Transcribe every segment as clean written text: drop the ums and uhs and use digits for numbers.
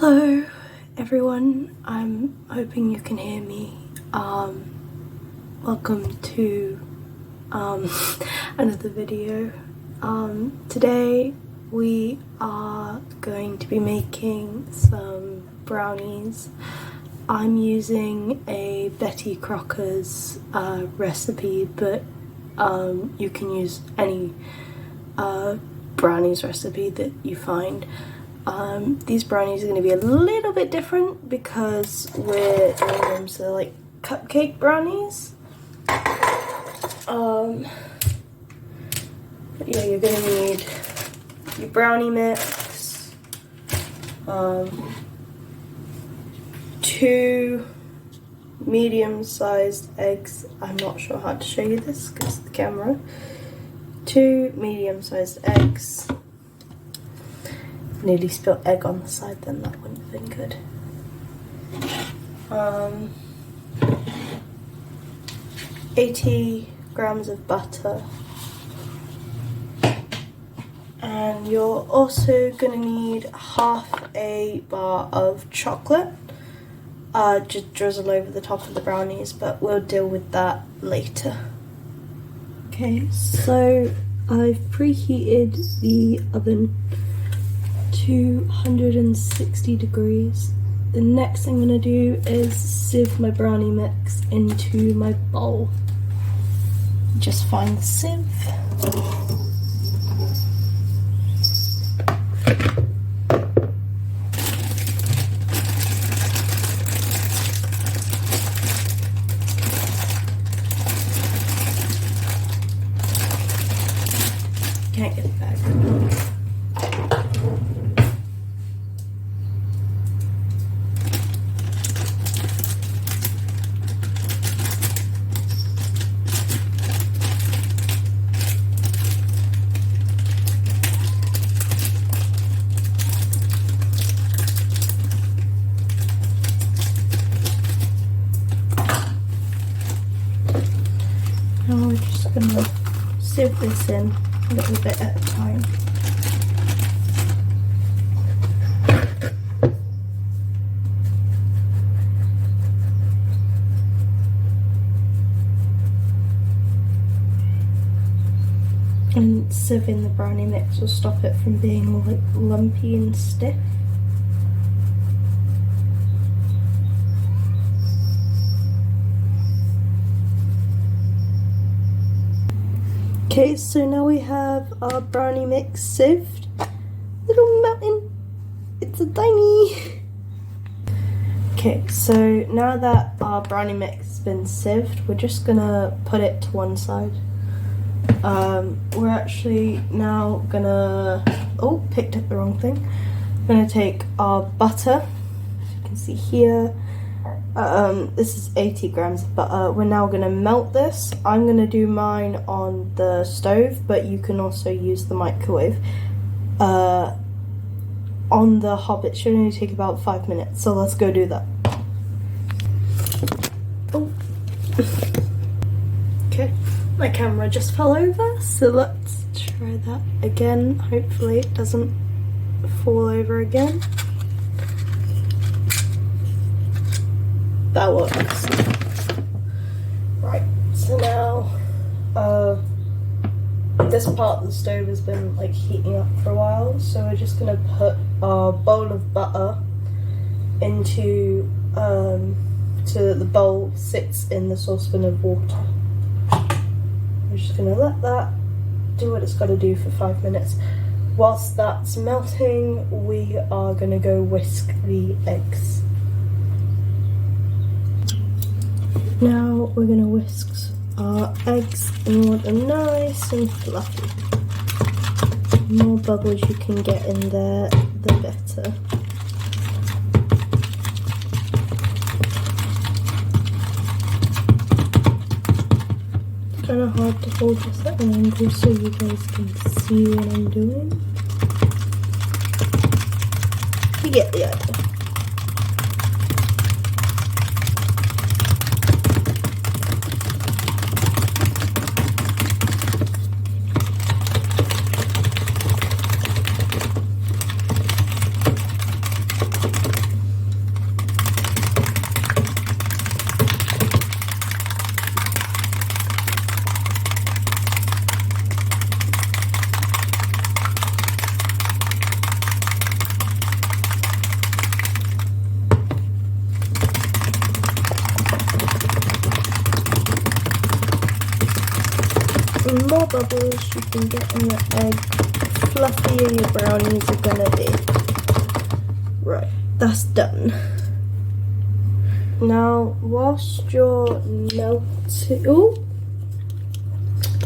Hello everyone, I'm hoping you can hear me. Welcome to another video. Today we are going to be making some brownies. I'm using a Betty Crocker's recipe, but you can use any brownies recipe that you find. These brownies are going to be a little bit different because we're doing them so like cupcake brownies. But yeah, you're going to need your brownie mix, 2 medium-sized eggs. I'm not sure how to show you this because of the camera. 2 medium-sized eggs. Nearly spilled egg on the side, then that wouldn't have been good. 80 grams of butter. And you're also going to need half a bar of chocolate. Just drizzle over the top of the brownies, but we'll deal with that later. Okay, so I've preheated the oven to 160 degrees. The next thing I'm going to do is sieve my brownie mix into my bowl. Just find the sieve. Can't get it back. Now we're just going to sieve this in a little bit at a time. And sieving the brownie mix will stop it from being like lumpy and stiff. Okay, so now we have our brownie mix sieved. Little mountain, it's a tiny. Okay, so now that our brownie mix has been sieved, we're just gonna put it to one side. We're actually now gonna, oh, picked up the wrong thing. We're gonna take our butter, as you can see here. This is 80 grams of butter. We're now going to melt this. I'm going to do mine on the stove, but you can also use the microwave. On the hob, it should only take about 5 minutes, so let's go do that. Oh. Okay, my camera just fell over, so let's try that again. Hopefully it doesn't fall over again. That works. Right, so now this part of the stove has been like heating up for a while, so we're just gonna put our bowl of butter into so that the bowl sits in the saucepan of water. We're just gonna let that do what it's got to do for 5 minutes. Whilst that's melting, we are gonna go whisk the eggs. Now we're going to whisk our eggs and we want them nice and fluffy. The more bubbles you can get in there, the better. It's kind of hard to hold this at an angle so you guys can see what I'm doing. You get the idea. more bubbles you can get in the egg, the fluffier your brownies are gonna be. Right, that's done. Now, whilst you're melting, oh,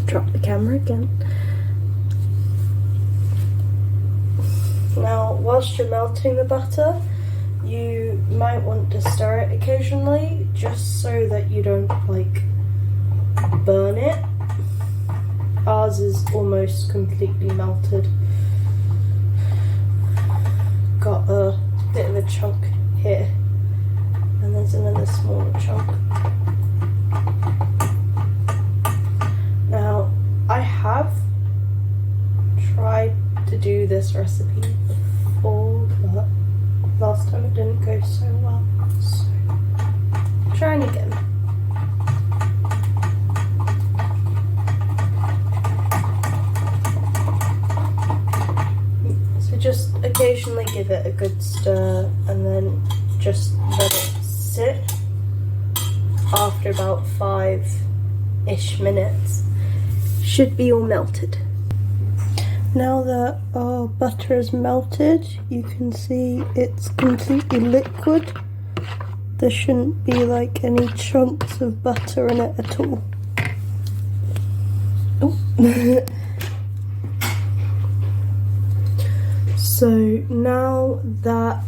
drop the camera again. Now, whilst you're melting the butter, you might want to stir it occasionally, just so that you don't like burn it. Ours is almost completely melted. Got a bit of a chunk here, and there's another smaller chunk. Now, I have tried to do this recipe before, but last time it didn't go so well, so trying again. So just occasionally give it a good stir and then just let it sit. After about 5-ish minutes, should be all melted. Now that our butter is melted, you can see it's completely liquid. There shouldn't be like any chunks of butter in it at all. Oh. So now that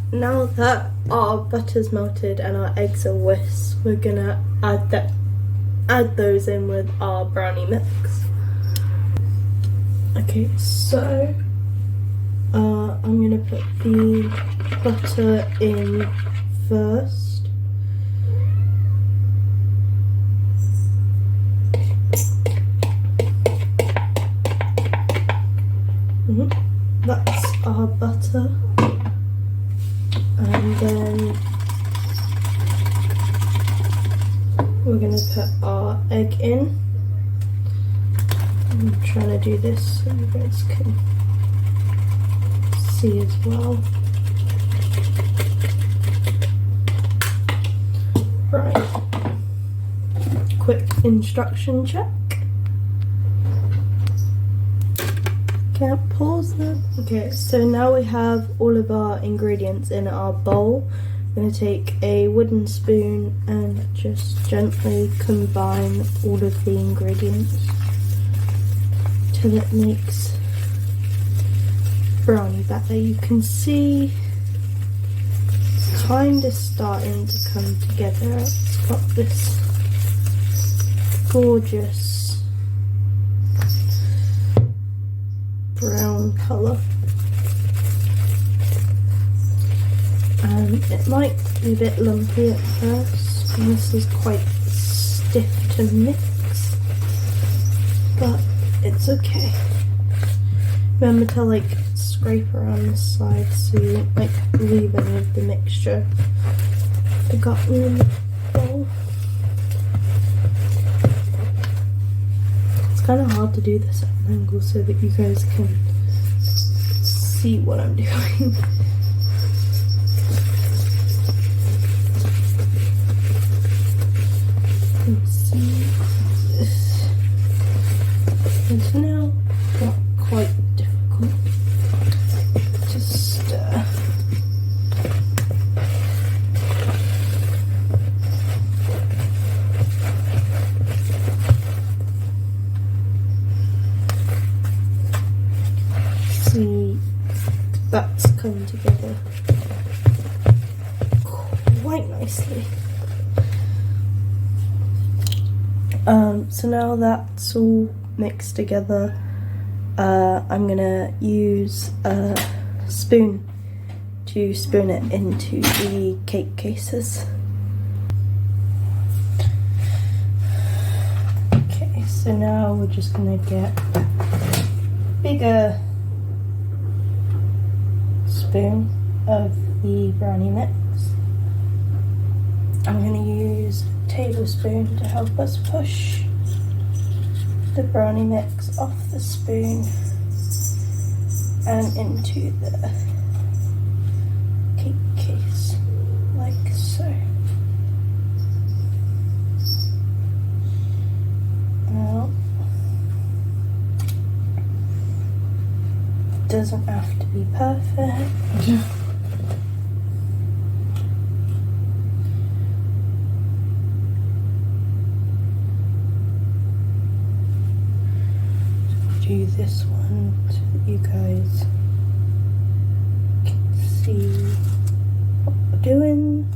our butter's melted and our eggs are whisked, we're gonna add those in with our brownie mix. Okay, so I'm gonna put the butter in first. That's our butter, and then we're gonna put our egg in. I'm trying to do this so you guys can see as well. Right, quick instruction check. Can't pause that. Okay, so now we have all of our ingredients in our bowl. I'm going to take a wooden spoon and just gently combine all of the ingredients till it makes brownie batter. You can see it's kind of starting to come together. It's got this gorgeous brown colour, and it might be a bit lumpy at first, and this is quite stiff to mix, but it's okay. Remember to like scrape around the sides so you don't like leave any of the mixture forgotten in the bowl. It's kind of hard to do this at an angle so that you guys can see what I'm doing. Let's see this. It's now not quite difficult to stir. See, that's come together quite nicely. So now that's all mixed together, I'm gonna use a spoon to spoon it into the cake cases. Okay, so now we're just gonna get a bigger spoon of the brownie mix. I'm going to use a tablespoon to help us push the brownie mix off the spoon and into the cake case, like so. Now, doesn't have to be perfect. Do this one so that you guys can see what we're doing.